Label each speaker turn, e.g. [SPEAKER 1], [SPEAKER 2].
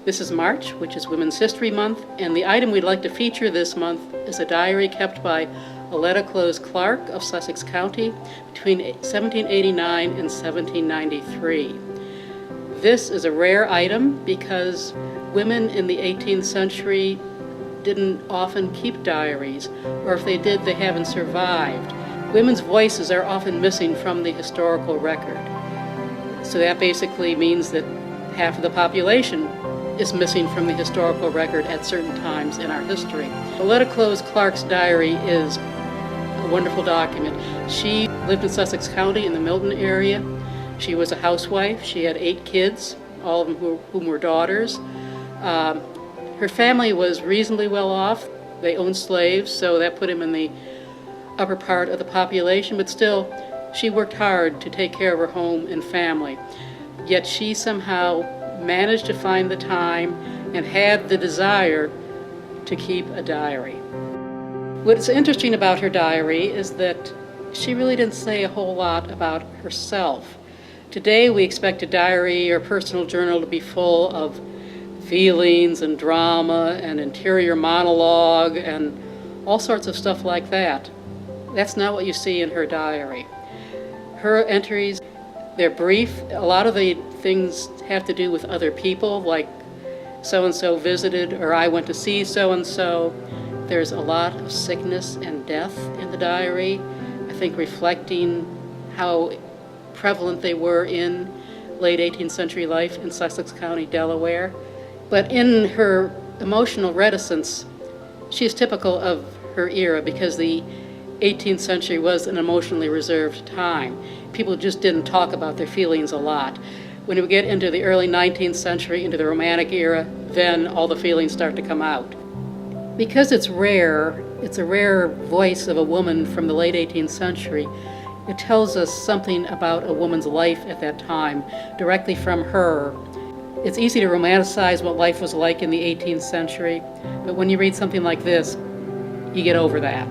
[SPEAKER 1] This is March, which is Women's History Month, and the item we'd like to feature this month is a diary kept by Aletta Clowes Clarke of Sussex County between 1789 and 1793. This is a rare item because women in the 18th century didn't often keep diaries, or if they did, they haven't survived. Women's voices are often missing from the historical record. So that basically means that half of the population is missing from the historical record at certain times in our history. Aletta Clowes Clarke's diary is a wonderful document. She lived in Sussex County in the Milton area. She was a housewife. She had 8 kids, all of them whom were daughters. Her family was reasonably well off. They owned slaves, so that put him in the upper part of the population, but still, she worked hard to take care of her home and family. Yet she somehow managed to find the time and had the desire to keep a diary. What's interesting about her diary is that she really didn't say a whole lot about herself. Today we expect a diary or personal journal to be full of feelings and drama and interior monologue and all sorts of stuff like that. That's not what you see in her diary. Her entries, they're brief. A lot of the things have to do with other people, like so-and-so visited, or I went to see so-and-so. There's a lot of sickness and death in the diary, I think reflecting how prevalent they were in late 18th century life in Sussex County, Delaware. But in her emotional reticence, she's typical of her era because the 18th century was an emotionally reserved time. People just didn't talk about their feelings a lot. When we get into the early 19th century, into the Romantic era, then all the feelings start to come out. Because it's a rare voice of a woman from the late 18th century. It tells us something about a woman's life at that time, directly from her. It's easy to romanticize what life was like in the 18th century, but when you read something like this, you get over that.